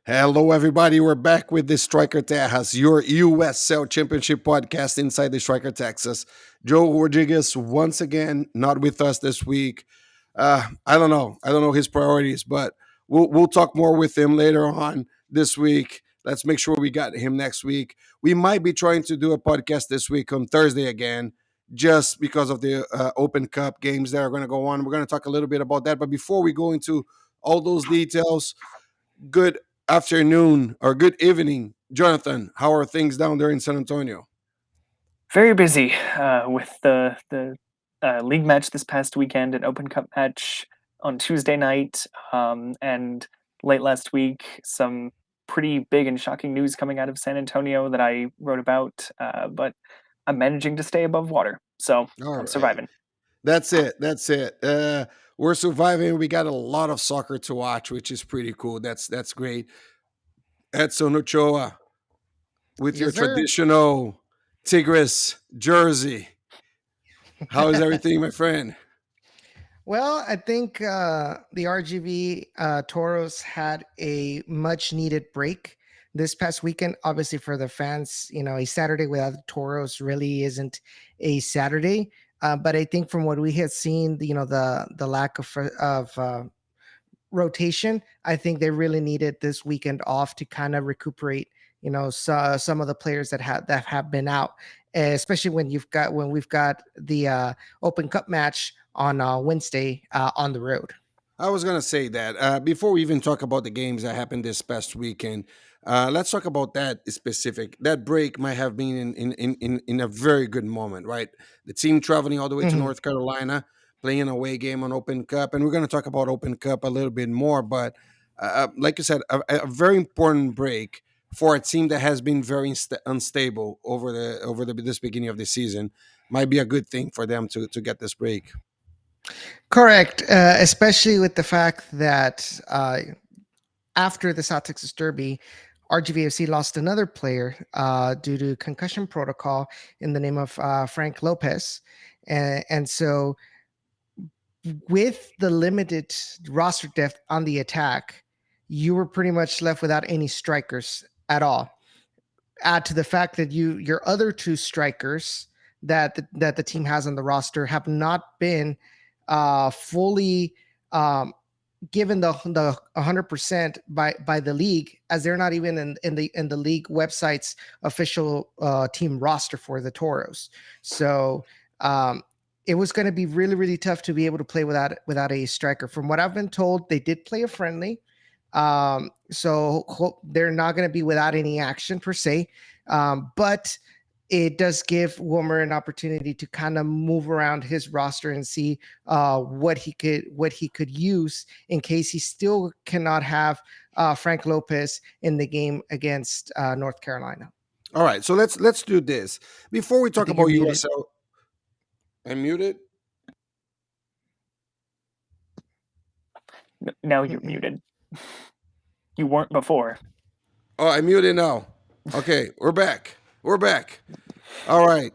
Hello, everybody. We're back with the Striker Tejas, your USL Championship podcast inside the Striker Texas. Joe Rodriguez, once again, not with us this week. I don't know. I don't know his priorities, but we'll talk more with him later on this week. Let's make sure we got him next week. We might be trying to do a podcast this week on Thursday again, just because of the Open Cup games that are going to go on. We're going to talk a little bit about that. But before we go into all those details, good afternoon or good evening, Jonathan. How are things down there in San Antonio? Very busy with the league match this past weekend, an Open Cup match on Tuesday night, and late last week, some pretty big and shocking news coming out of San Antonio that I wrote about. But I'm managing to stay above water, so All I'm right. surviving. That's it. That's it. We're surviving. We got a lot of soccer to watch, which is pretty cool. That's great. Edson Ochoa with your Yes, sir. traditional Tigres jersey. How is everything, my friend? Well, I think the RGV Toros had a much needed break this past weekend. Obviously, for the fans, a Saturday without the Toros really isn't a Saturday. But I think from what we had seen, the lack of rotation, I think they really needed this weekend off to kind of recuperate. Some of the players that have been out, especially when we've got the Open Cup match on Wednesday on the road. I was gonna say that before we even talk about the games that happened this past weekend. Let's talk about that specific. That break might have been in a very good moment, right? The team traveling all the way to Mhm. North Carolina, playing an away game on Open Cup, and we're gonna talk about Open Cup a little bit more. But like you said, a very important break for a team that has been very unstable over this beginning of the season. Might be a good thing for them to get this break. Correct, especially with the fact that after the South Texas Derby, RGVFC lost another player due to concussion protocol in the name of Frank Lopez. And so, with the limited roster depth on the attack, you were pretty much left without any strikers at all. Add to the fact that your other two strikers that the team has on the roster have not been fully given the 100% by the league, as they're not even in the league website's official team roster for the Toros. So it was going to be really really tough to be able to play without a striker. From what I've been told, they did play a friendly, so they're not going to be without any action per se, but it does give Wilmer an opportunity to kind of move around his roster and see what he could use in case he still cannot have Frank Lopez in the game against North Carolina. All right, so let's do this before we I talk think about you're muted. USL. I'm muted. Now you're Mm-mm. muted. You weren't before. Oh, I'm muted now. Okay, we're back. We're back. All right.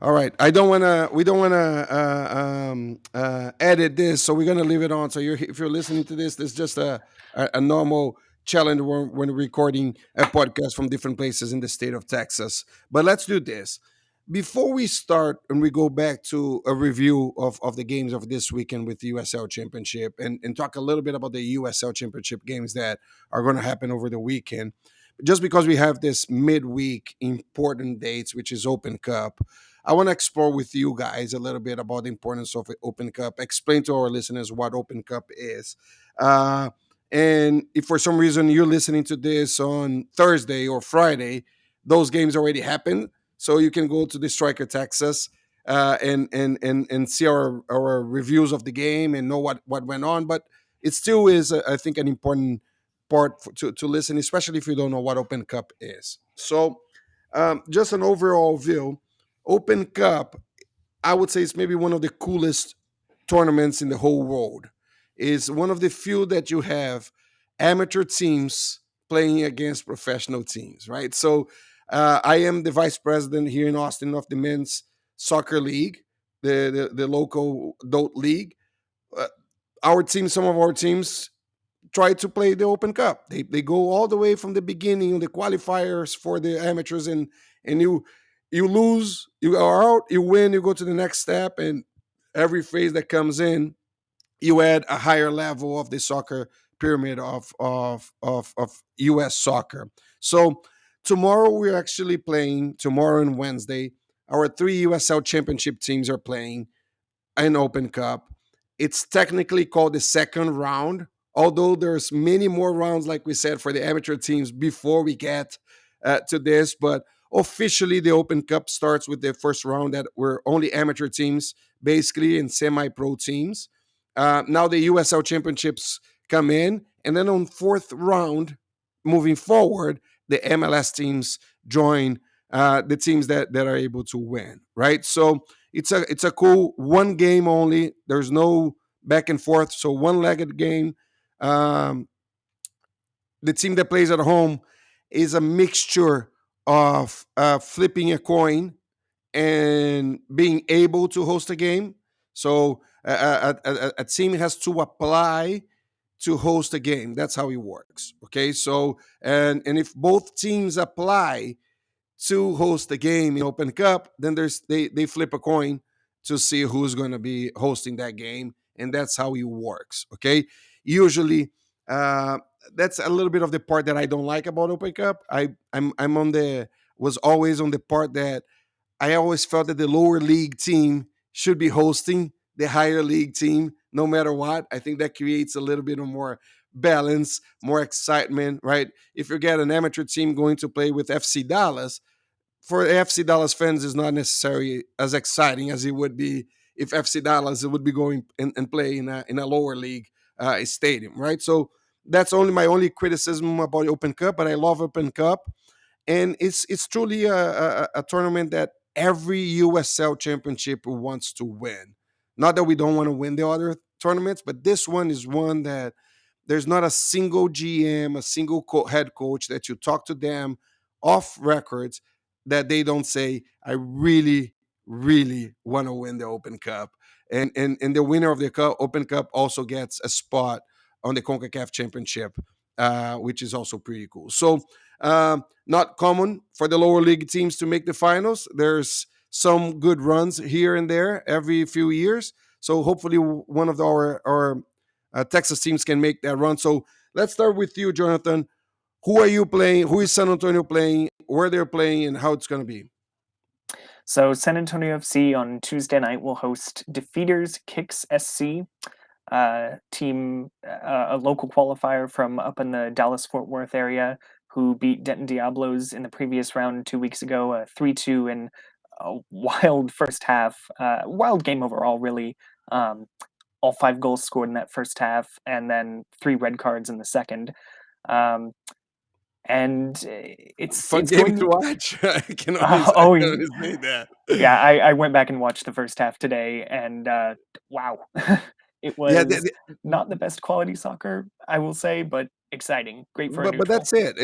All right. I don't want to. We don't want to edit this, so we're gonna leave it on. So if you're listening to this, this is just a normal challenge when recording a podcast from different places in the state of Texas. But let's do this before we start and we go back to a review of the games of this weekend with the USL Championship and talk a little bit about the USL Championship games that are going to happen over the weekend. Just because we have this midweek important dates, which is Open Cup, I want to explore with you guys a little bit about the importance of Open Cup. Explain to our listeners what Open Cup is. Uh, and if for some reason you're listening to this on Thursday or Friday, those games already happened. So you can go to the Striker Texas and see our reviews of the game and know what went on. But it still is, I think, an important part to listen, especially if you don't know what Open Cup is. So, just an overall view, Open Cup, I would say, is maybe one of the coolest tournaments in the whole world. Is one of the few that you have amateur teams playing against professional teams, right? So, I am the vice president here in Austin of the men's soccer league, the local adult league. Uh, our team, some of our teams try to play the Open Cup. They go all the way from the beginning, the qualifiers for the amateurs, and you lose, you are out, you win, you go to the next step, and every phase that comes in, you add a higher level of the soccer pyramid of US soccer. So tomorrow we're actually playing, tomorrow and Wednesday, our three USL championship teams are playing an Open Cup. It's technically called the second round, although there's many more rounds, like we said, for the amateur teams before we get to this. But officially, the Open Cup starts with the first round that were only amateur teams, basically, and semi-pro teams. Now the USL championships come in, and then on fourth round, moving forward, the MLS teams join the teams that are able to win, right? So it's a cool one game only. There's no back and forth, so one-legged game. Um, the team that plays at home is a mixture of flipping a coin and being able to host a game. So a team has to apply to host a game. That's how it works. Okay, so and if both teams apply to host the game in Open Cup, then they flip a coin to see who's going to be hosting that game, and that's how it works. Okay, usually uh, that's a little bit of the part that I don't like about Open Cup. I'm on the was always on the part that I always felt that the lower league team should be hosting the higher league team, no matter what. I think that creates a little bit of more balance, more excitement, right? If you get an amateur team going to play with FC Dallas, for FC Dallas fans is not necessarily as exciting as it would be if FC Dallas would be going and play in a lower league stadium, right? So that's only my only criticism about Open Cup, but I love Open Cup, and it's truly a tournament that every USL championship wants to win. Not that we don't want to win the other tournaments, but this one is one that there's not a single GM, a single head coach that you talk to them off records that they don't say, I really, really want to win the Open Cup. And the winner of the Open Cup also gets a spot on the CONCACAF Championship, which is also pretty cool. So, not common for the lower league teams to make the finals. There's some good runs here and there every few years. So hopefully one of our Texas teams can make that run. So let's start with you, Jonathan. Who are you playing? Who is San Antonio playing? Where they're playing, and how it's going to be? So San Antonio FC on Tuesday night will host Defeaters Kicks SC, team, a local qualifier from up in the Dallas-Fort Worth area, who beat Denton Diablos in the previous round 2 weeks ago, 3-2 in a wild first half. Wild game overall, really. All 5 goals scored in that first half, and then 3 red cards in the second. And Fun it's game going to watch. I can only say that. yeah, I went back and watched the first half today, and wow, it Yeah, was not the best quality soccer, I will say, but exciting, great for a but neutral. that's it.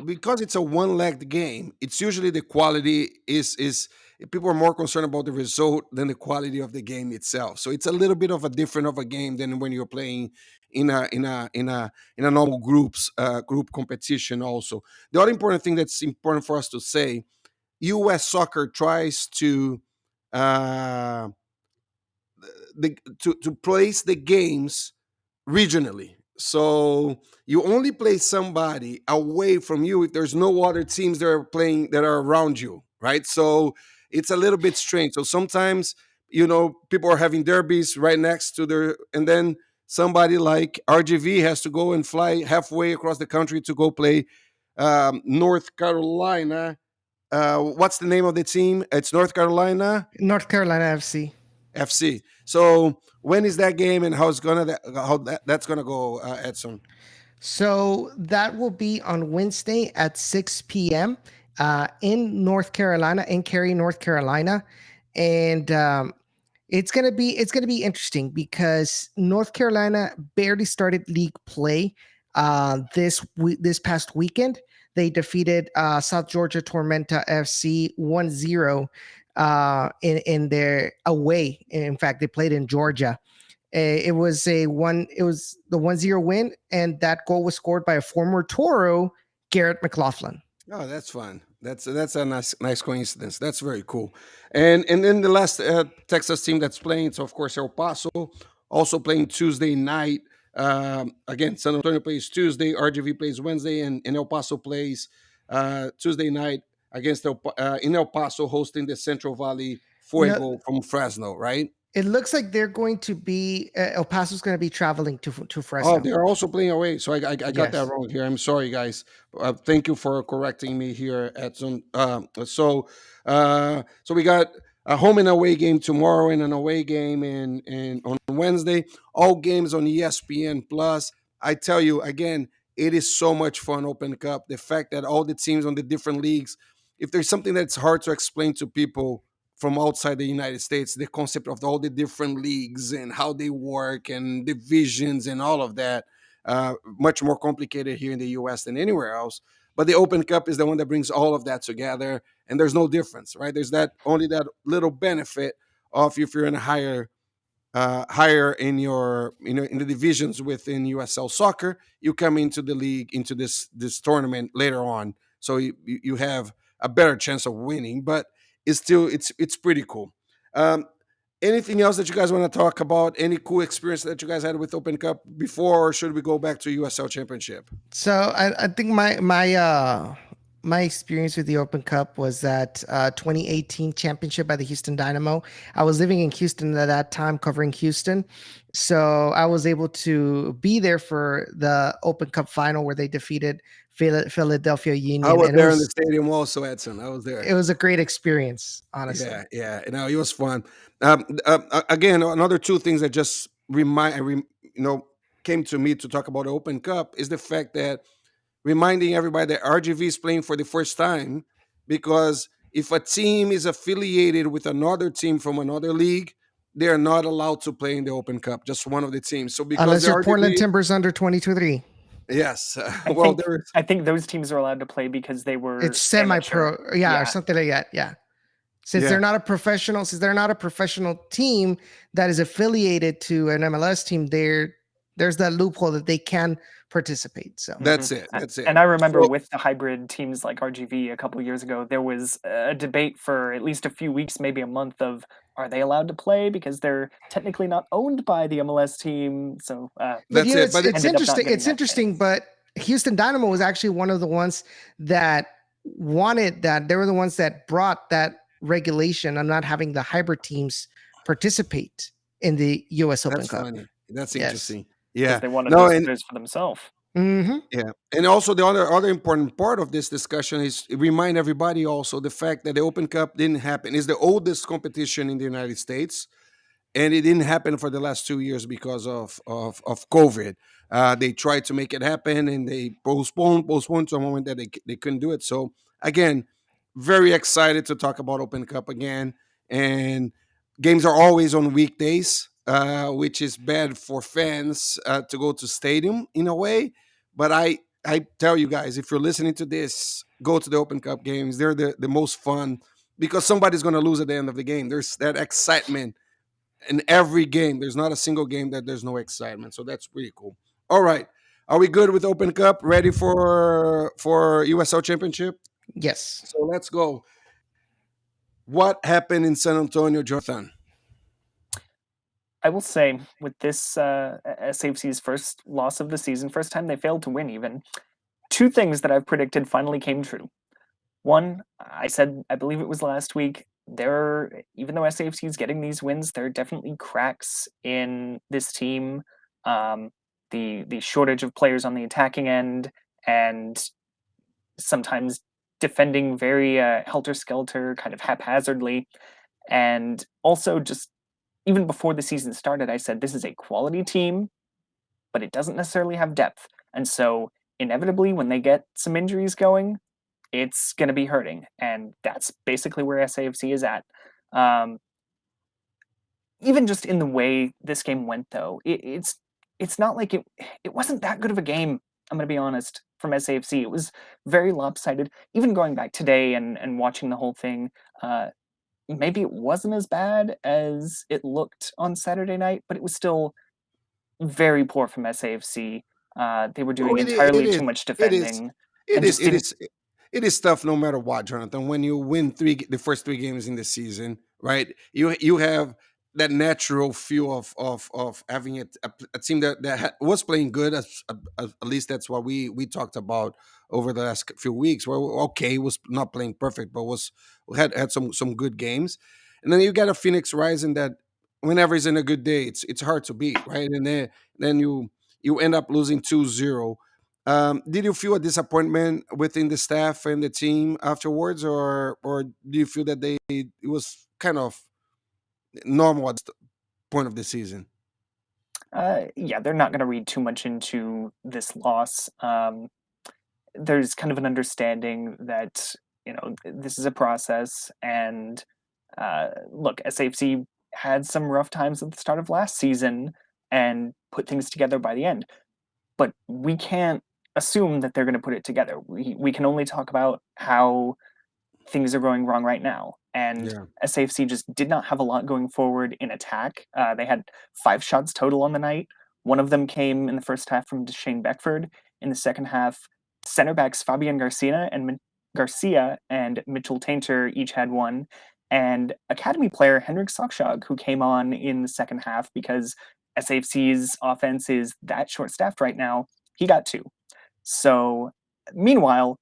Because it's a one-legged game. It's usually the quality is people are more concerned about the result than the quality of the game itself. So it's a little bit of a different of a game than when you're playing in a normal group competition. Also, the other important thing that's important for us to say: U.S. soccer tries to uh, to place the games regionally. So you only play somebody away from you if there's no other teams that are playing that are around you, right? So it's a little bit strange. So sometimes, people are having derbies right next to their, and then somebody like RGV has to go and fly halfway across the country to go play North Carolina. What's the name of the team? It's North Carolina North Carolina FC. FC. So when is that game, and how that's gonna go, Edson? So that will be on Wednesday at 6 p.m. In North Carolina, in Cary, North Carolina, and it's gonna be interesting because North Carolina barely started league play this past weekend. They defeated South Georgia Tormenta FC 1-0 in their away. In fact, they played in Georgia. It was the 1-0 win, and that goal was scored by a former Toro, Garrett McLaughlin. Oh, that's fun. That's a nice coincidence. That's very cool. And then the last Texas team that's playing, so of course El Paso also playing Tuesday night. Again, San Antonio plays Tuesday, RGV plays Wednesday, and El Paso plays Tuesday night against in El Paso, hosting the Central Valley No, Fuego from Fresno, right? it looks like they're going to be El Paso's going to be traveling to Oh, Fresno. they're also playing away. So I got that Yes. wrong here. I'm sorry, guys. Thank you for correcting me here, Edson. So we got a home and away game tomorrow and an away game in on Wednesday. All games on ESPN Plus. I tell you again, it is so much fun. Open Cup. The fact that all the teams on the different leagues. If there's something that's hard to explain to people from outside the United States, the concept of all the different leagues and how they work and divisions and all of that, much more complicated here in the US than anywhere else. But the Open Cup is the one that brings all of that together, and there's no difference, right? There's that only that little benefit of if you're in a higher in your in the divisions within USL soccer, you come into the league into this tournament later on, so you have a better chance of winning. But it's pretty cool. Um, Anything else that you guys want to talk about? Any cool experience that you guys had with Open Cup before, or should we go back to USL Championship? So I think my experience with the Open Cup was that 2018 championship by the Houston Dynamo. I was living in Houston at that time, covering Houston, so I was able to be there for the Open Cup final where they defeated Philadelphia Union. I was and there in the stadium also, Edson. I was it there. was a great experience, honestly. Yeah. It was fun. Again, another two things that just came to me to talk about the Open Cup is the fact that reminding everybody that RGV is playing for the first time, because if a team is affiliated with another team from another league, they are not allowed to play in the Open Cup. Just one of the teams. So because Unless the you're Portland RGV, Timbers under 22-3. yes, I well, think there is. I think those teams are allowed to play because they were It's semi-pro, amateur. yeah, or something like that. Yeah. Since Yeah. they're not a professional team that is affiliated to an MLS team, there's that loophole that they can participate. So That's it. That's it. And I remember So- with the hybrid teams like RGV a couple years ago, there was a debate for at least a few weeks, maybe a month, of are they allowed to play because they're technically not owned by the MLS team. So That's it. it's, But it's ended up not interesting. getting It's that interesting, chance. but Houston Dynamo was actually one of the ones that wanted that. They were the ones that brought that regulation on not having the hybrid teams participate in the U.S. Open that's Cup. funny. That's Yes. interesting. Because Yeah. they wanted No, those and players for themselves. Mm-hmm. yeah, and also the other important part of this discussion is remind everybody also the fact that the Open Cup didn't happen. It's the oldest competition in the United States, and it didn't happen for the last 2 years because of COVID. They tried to make it happen, and they postponed to a moment that they couldn't do it. So again, very excited to talk about Open Cup again. And games are always on weekdays, which is bad for fans to go to stadium in a way. But I tell you guys, if you're listening to this, go to the Open Cup games. They're the most fun because somebody's going to lose at the end of the game. There's that excitement in every game. There's not a single game that there's no excitement. So that's pretty cool. All right. Are we good with Open Cup? Ready for USL Championship? Yes. So let's go. What happened in San Antonio, Jonathan? I will say with this SAFC's first loss of the season, first time they failed to win even, two things that I've predicted finally came true. One, I said, I believe it was last week, even though SAFC is getting these wins, there are definitely cracks in this team. The shortage of players on the attacking end, and sometimes defending very helter-skelter, kind of haphazardly. And also just even before the season started, I said this is a quality team, but it doesn't necessarily have depth. And so inevitably when they get some injuries going, it's going to be hurting. And that's basically where SAFC is at. Even just in the way this game went, though, it's not like it wasn't that good of a game, I'm going to be honest, from SAFC. It was very lopsided. Even going back today and watching the whole thing, maybe it wasn't as bad as it looked on Saturday night, but it was still very poor from SAFC. They were Oh, doing entirely too much it is, defending and just it didn't. is, it is tough no matter what, Jonathan. When you win the first 3 games in the season, right? You have that natural feel of having a team that was playing good. At least that's what we talked about over the last few weeks. Where okay, was not playing perfect, but was had some good games, and then you got a Phoenix Rising that whenever it's in a good day, it's hard to beat, right? And then you end up losing 2-0. Did you feel a disappointment within the staff and the team afterwards, or do you feel that it was kind of normal at the point of the season? Yeah, they're not going to read too much into this loss. There's kind of an understanding that this is a process, and look, SAFC had some rough times at the start of last season and put things together by the end, but we can't assume that they're going to put it together. We can only talk about how things are going wrong right now. And Yeah. SAFC just did not have a lot going forward in attack. They had 5 shots total on the night. One of them came in the first half from Shane Beckford. In the second half, center backs Fabian Garcia and Mitchell Tainter each had one. And academy player Henrik Sakshag, who came on in the second half because SAFC's offense is that short-staffed right now, he got 2. So, meanwhile,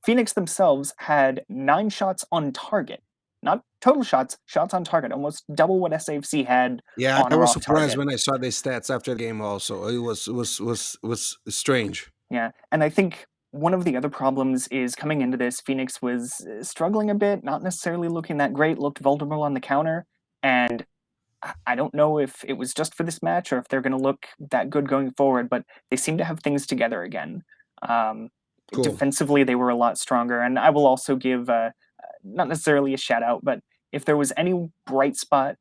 Phoenix themselves had 9 shots on target. Not total shots, shots on target, almost double what SAFC had Yeah, on I or was off surprised target. when I saw the stats after the game. Also, it was strange. Yeah, and I think one of the other problems is coming into this, Phoenix was struggling a bit, not necessarily looking that great, looked vulnerable on the counter, and I don't know if it was just for this match or if they're going to look that good going forward, but they seem to have things together again. Um, Cool. Defensively, they were a lot stronger, and I will also give not necessarily a shout out, but if there was any bright spot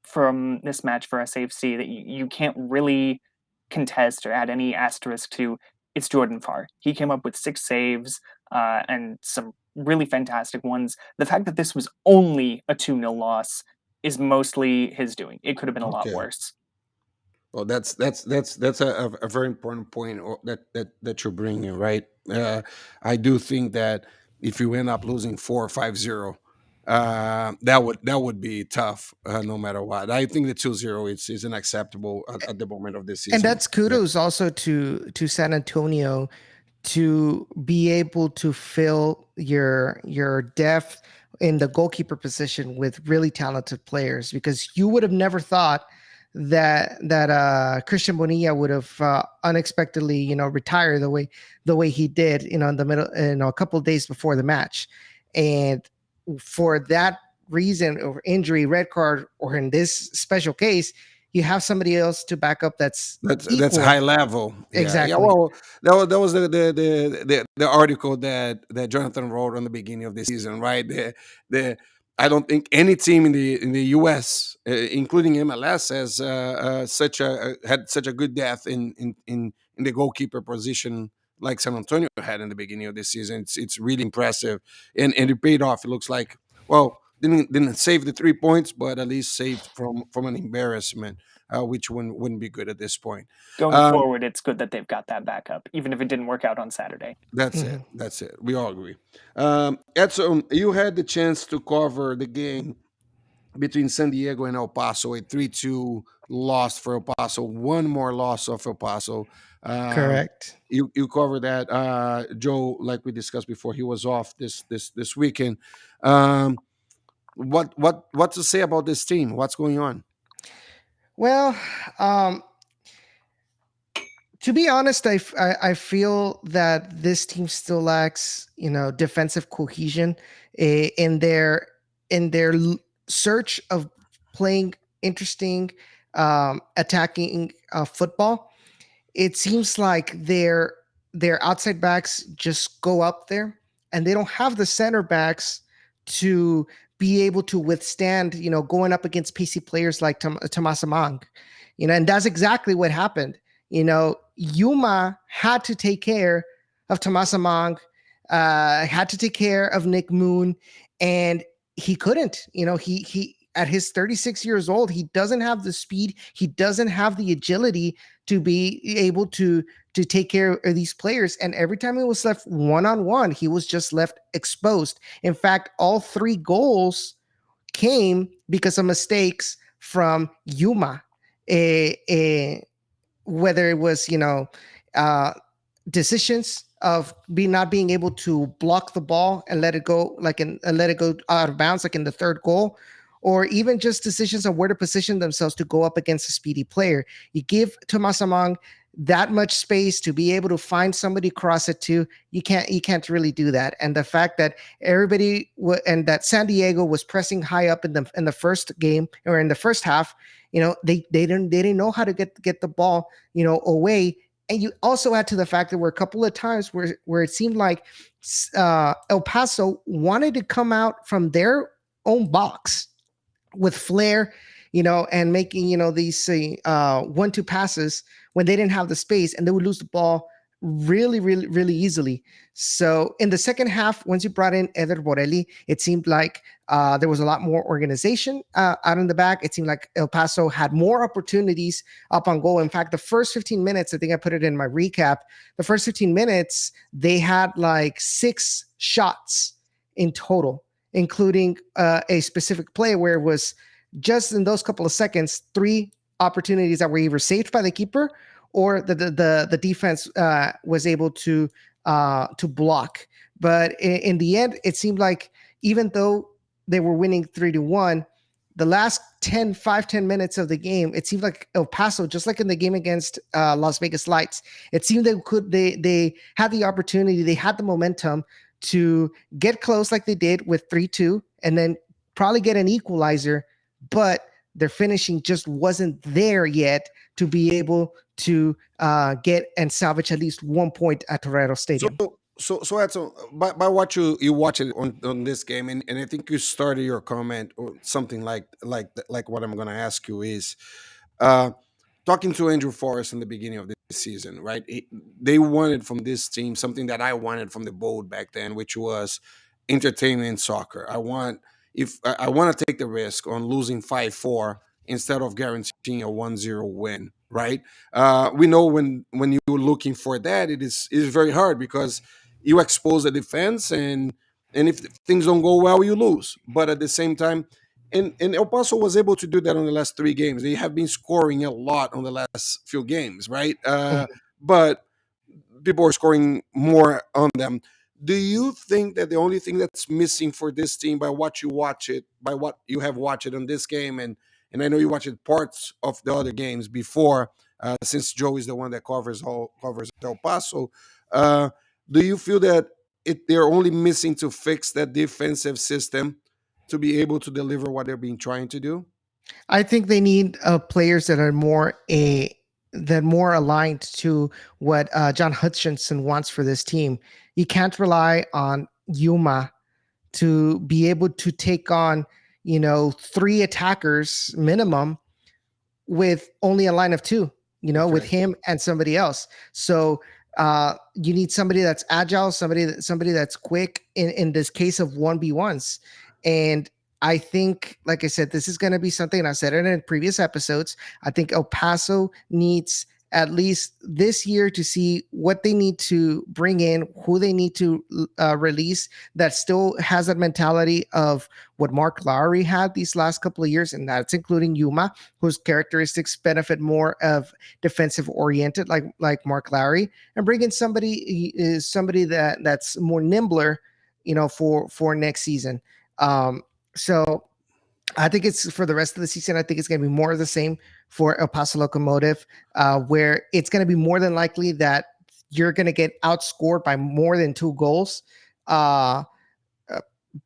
from this match for SAFC that you can't really contest or add any asterisk to, it's Jordan Farr. He came up with 6 saves and some really fantastic ones. The fact that this was only a 2-0 loss is mostly his doing. It could have been a lot Okay. worse. Well, that's a very important point that you're bringing, right? I do think that if you end up losing 4 or 5-0, that would be tough, no matter what. I think the 2-0 is unacceptable at the moment of this And season. that's Yeah, kudos also to San Antonio to be able to fill your depth in the goalkeeper position with really talented players, because you would have never thought that Christian Bonilla would have unexpectedly retired the way he did in the middle a couple of days before the match. And for that reason, or injury, red card, or in this special case, you have somebody else to back up that's that's equal. high level. Yeah, yeah. Exactly. Well, that was the article that Jonathan wrote on the beginning of the season, right? The I don't think any team in the U.S., including MLS, has had such a good depth in the goalkeeper position like San Antonio had in the beginning of the season. It's really impressive, and it paid off. It looks like, well, didn't save the 3 points, but at least saved from an embarrassment, which wouldn't be good at this point. Going Um, forward, it's good that they've got that backup, even if it didn't work out on Saturday. that's it. Mhm. That's it. We all agree. Edson, you had the chance to cover the game between San Diego and El Paso, a 3-2 loss for El Paso, one more loss of El Paso. Um, Correct. you covered that. Joe, like we discussed before, he was off this weekend. Um, what to say about this team? What's going on? Well, um, to be honest, I feel that this team still lacks, defensive cohesion in their search of playing interesting, attacking football. It seems like their outside backs just go up there, and they don't have the center backs to be able to withstand, going up against PC players like Tomas Amang. And that's exactly what happened. Yuma had to take care of Tomas Amang, had to take care of Nick Moon, and he couldn't. He at his 36 years old, he doesn't have the speed, he doesn't have the agility to be able to take care of these players. And every time he was left one on one, he was just left exposed. In fact, all three goals came because of mistakes from Yuma. Eh, eh, Whether it was uh, decisions of not being able to block the ball and let it go, let it go out of bounds, like in the third goal, or even just decisions on where to position themselves to go up against a speedy player. You give Tomas Among that much space to be able to find somebody cross it to. You can't really do that. And the fact that and that San Diego was pressing high up in the first game, or in the first half, they didn't know how to get the ball away. And you also add to the fact that there were a couple of times where it seemed like El Paso wanted to come out from their own box with flair, and making these 1-2 passes when they didn't have the space, and they would lose the ball really, really, really easily. So in the second half, once you brought in Eder Borelli, it seemed like there was a lot more organization out in the back. It seemed like El Paso had more opportunities up on goal. In fact, the first 15 minutes, I think I put it in my recap, the first 15 minutes, they had like 6 shots in total, including a specific play where it was just in those couple of seconds, 3 opportunities that were either saved by the keeper or the defense was able to block. But in the end, it seemed like even though they were winning 3-1, the last 10 minutes of the game, it seemed like El Paso, just like in the game against Las Vegas Lights, it seemed they had the opportunity, they had the momentum to get close like they did with 3-2, and then probably get an equalizer, but their finishing just wasn't there yet to be able to get and salvage at least 1 point at Torero Stadium. So Edson, by what you watch it on this game, and I think you started your comment or something like what I'm going to ask you is, uh, talking to Andrew Forrest in the beginning of the season, right? They wanted from this team something that I wanted from the board back then, which was entertainment soccer. I want to take the risk on losing 5-4 instead of guaranteeing a 1-0 win, right? We know when you're looking for that, it is very hard because you expose the defense, and if things don't go well, you lose. But at the same time, and El Paso was able to do that on the last 3 games. They have been scoring a lot on the last few games, right? But people are scoring more on them. Do you think that the only thing that's missing for this team, by what you have watched it on this game, and I know you watched parts of the other games before, since Joe is the one that covers El Paso, uh, do you feel that they're only missing to fix that defensive system to be able to deliver what they're being trying to do? I think they need players that more aligned to what John Hutchinson wants for this team. You can't rely on Yuma to be able to take on 3 attackers minimum with only a line of 2, with Okay. him and somebody else. So you need somebody that's agile, somebody that's quick in this case of 1v1s. And I think, like I said, this is going to be something, and I said it in previous episodes. I think El Paso needs at least this year to see what they need to bring in, who they need to release that still has that mentality of what Mark Lowry had these last couple of years, and that's including Yuma, whose characteristics benefit more of defensive oriented, like Mark Lowry, and bring in somebody that's more nimbler, for next season. So I think it's for the rest of the season. I think it's going to be more of the same for El Paso Locomotive, where it's going to be more than likely that you're going to get outscored by more than 2 goals uh,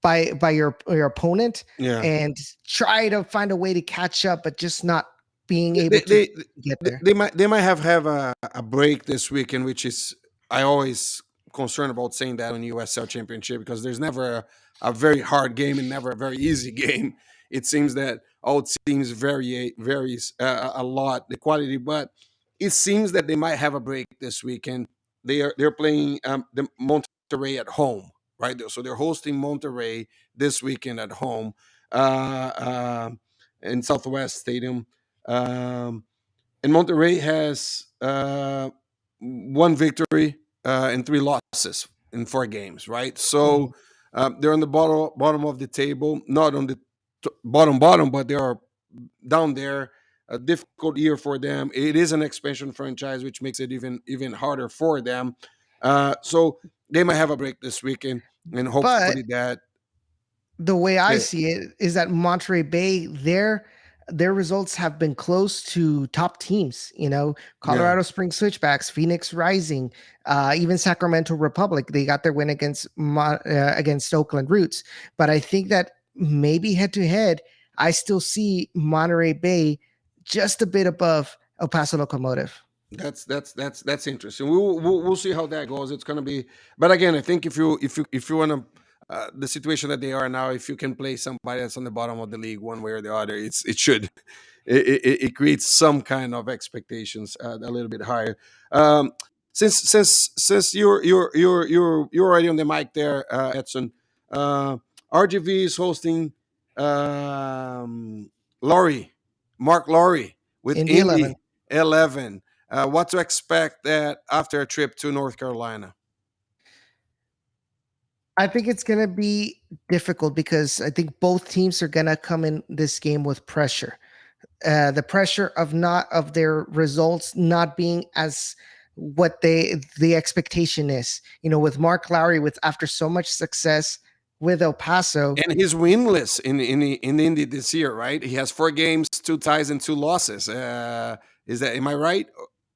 by your opponent, Yeah. and try to find a way to catch up, but just not being they able to they, get they, there. they might have a break this weekend, which is, I always concerned about saying that on USL Championship, because there's never a very hard game and never a very easy game. It seems that all teams varies a lot the quality, but it seems that they might have a break this weekend. They're playing the Monterrey at home, right? So they're hosting Monterrey this weekend at home, uh, uh, in Southwest Stadium. Um, and Monterrey has one victory and three losses in 4 games, right? Mhm. So they're on the bottom of the table, not on the bottom, but they are down there. A difficult year for them. It is an expansion franchise, which makes it even harder for them. So they might have a break this weekend, and But hopefully that. the way I Yeah, see it is that Monterey Bay, their results have been close to top teams. yeah, Colorado Springs Switchbacks, Phoenix Rising, even Sacramento Republic. They got their win against Oakland Roots. But I think that maybe head to head, I still see Monterey Bay just a bit above El Paso Locomotive. that's interesting. We'll see how that goes. It's gonna be, but again, I think if you want to, the situation that they are now, if you can play somebody that's on the bottom of the league one way or the other, it should it creates some kind of expectations a little bit higher. Um, since you're already on the mic there, Edson. RGV is hosting um, Laurie, Mark Laurie with In the 11. Indy 11. What to expect that after a trip to North Carolina? I think it's going to be difficult because I think both teams are going to come in this game with pressure. The pressure of not of their results not being as what the expectation is. With Mark Lowry, with after so much success with El Paso. And he's winless in Indy this year, right? He has 4 games, 2 ties, and 2 losses. Is that am I right?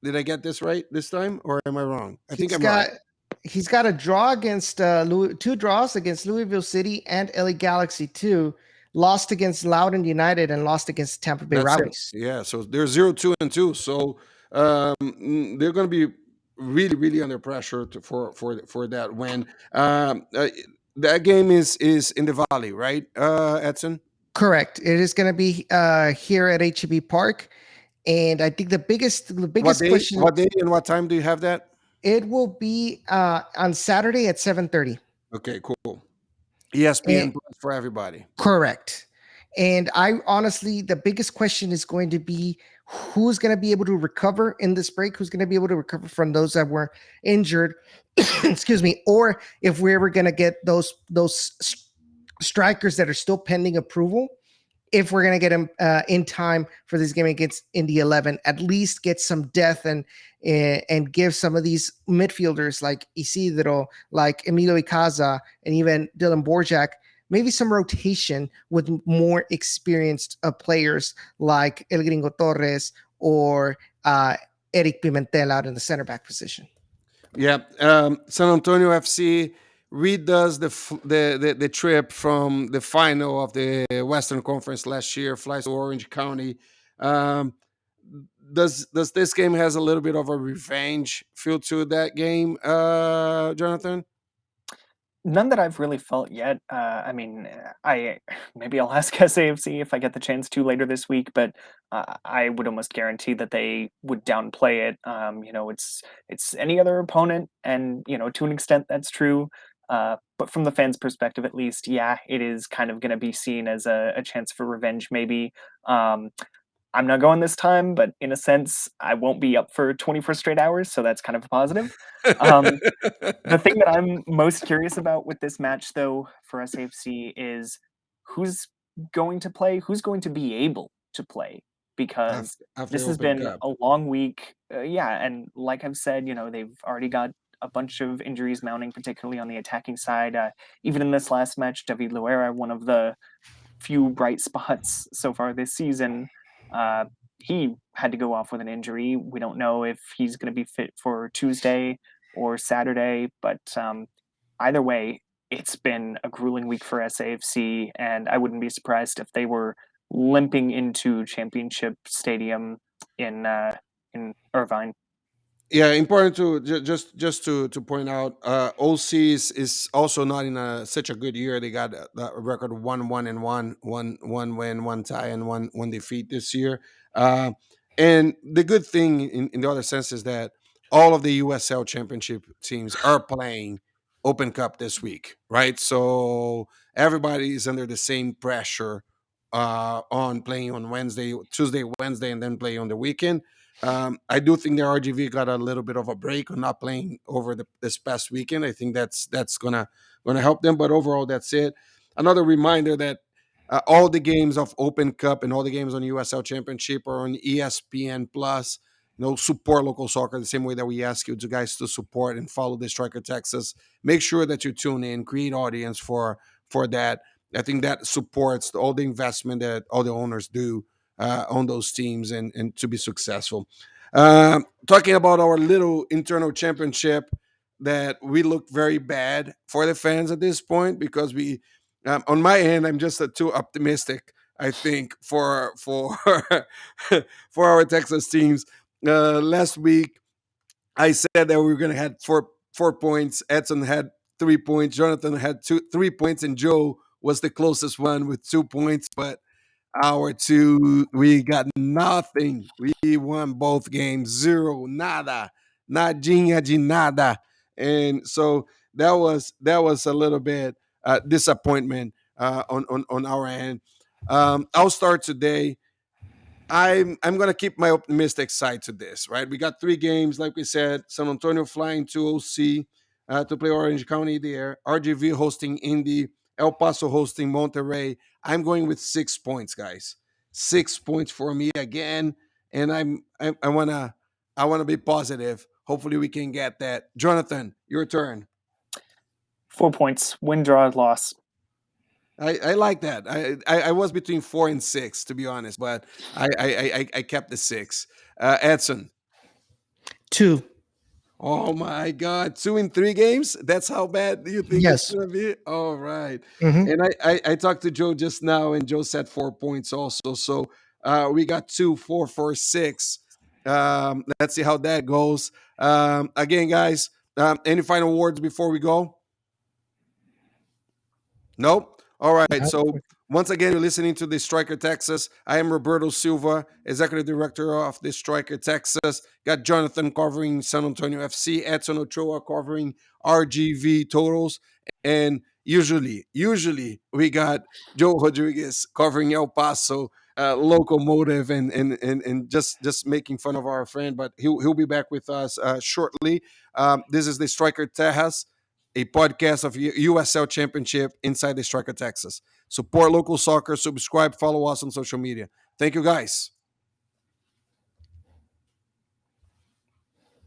Did I get this right this time, or am I wrong? I think He's I'm got right. he's got a draw against two draws against Louisville City and LA Galaxy 2, lost against Loudoun United and lost against Tampa Bay That's it. Rowdies. Yeah. So they're 0-2-2. So they're going to be really under pressure for that win. That game is in the Valley, right, Edson? Correct. It is going to be here at HEB Park, and I think the What biggest day? question, What day and what time do you have that? it will be on Saturday at 7:30. Okay, cool. ESPN Plus for everybody. Correct. And I honestly, the biggest question is going to be who's going to be able to recover in this break, who's going to be able to recover from those that were injured, excuse me, or if we're ever going to get those strikers that are still pending approval, if we're going to get him in time for this game against Indy 11, at least get some depth and give some of these midfielders like Isidro, like Emilio Icaza, and even Dylan Borjak, maybe some rotation with more experienced players like El Gringo Torres or Eric Pimentel out in the center back position. Yeah, San Antonio FC redoes the trip from the final of the Western Conference last year. Flies to Orange County. Um, does this game has a little bit of a revenge feel to that game, Jonathan? None that I've really felt yet. I mean, I maybe I'll ask SAFC if I get the chance to later this week, but I would almost guarantee that they would downplay it. It's any other opponent, and to an extent that's true. But from the fans' perspective, at least, yeah, it is kind of going to be seen as a chance for revenge, maybe. Um, I'm not going this time, but in a sense, I won't be up for 24 straight hours, so that's kind of a positive. Um, the thing that I'm most curious about with this match, though, for SAFC is who's going to play, who's going to be able to play, because After this has Open been Cup. a long week. Yeah, and like I've said, they've already got a bunch of injuries mounting, particularly on the attacking side. Even in this last match, David Loera, one of the few bright spots so far this season, uh, he had to go off with an injury. We don't know if he's going to be fit for Tuesday or Saturday, but either way, it's been a grueling week for SAFC, and I wouldn't be surprised if they were limping into Championship Stadium in Irvine. Yeah, important to just to point out, OC is also not in such a good year. They got a record of 1-1-1, one win, one tie, and one defeat this year. And the good thing in the other sense is that all of the USL Championship teams are playing Open Cup this week, right? So everybody is under the same pressure on playing on Wednesday, Tuesday, Wednesday, and then play on the weekend. I do think the RGV got a little bit of a break on not playing over this past weekend. I think that's gonna help them. But overall, that's it. Another reminder that all the games of Open Cup and all the games on USL Championship are on ESPN Plus. Support local soccer the same way that we ask you to guys to support and follow the Striker Texas. Make sure that you tune in, create audience for that. I think that supports all the investment that all the owners do on those teams and to be successful. Talking about our little internal championship, that we look very bad for the fans at this point because on my end, I'm just too optimistic. I think for for our Texas teams. Last week, I said that we were going to have four points. Edson had 3 points. Jonathan had 3 points, and Joe was the closest one with 2 points. But our two, we got nothing. We won both games, zero, nada, nadinha de nada, and so that was a little bit disappointment on our end. I'll start today. I'm gonna keep my optimistic side to this, right? We got 3 games, like we said. San Antonio flying to OC to play Orange County there. RGV hosting Indy. El Paso hosting Monterrey. I'm going with 6 points, guys. 6 points for me again, and I wanna be positive. Hopefully, we can get that. Jonathan, your turn. 4 points. Win, draw, loss. I like that. I was between 4 and 6 to be honest, but I kept the 6. Edson. 2. Oh my God, 2 in 3 games. That's how bad do you think it's Yes. gonna be? All right. Hmm. And I talked to Joe just now, and Joe said 4 points also. So we got 2, 4, 4, 6. Let's see how that goes. Again, guys. Any final words before we go? Nope. All right. So once again, you're listening to the Striker Texas. I am Roberto Silva, Executive Director of the Striker Texas. Got Jonathan covering San Antonio FC, Edson Ochoa covering RGV Toros, and usually we got Joe Rodriguez covering El Paso. Locomotive and just making fun of our friend, but he'll be back with us shortly. This is the Striker Tejas, a podcast of USL Championship inside the Striker Texas. Support local soccer, subscribe, follow us on social media. Thank you, guys.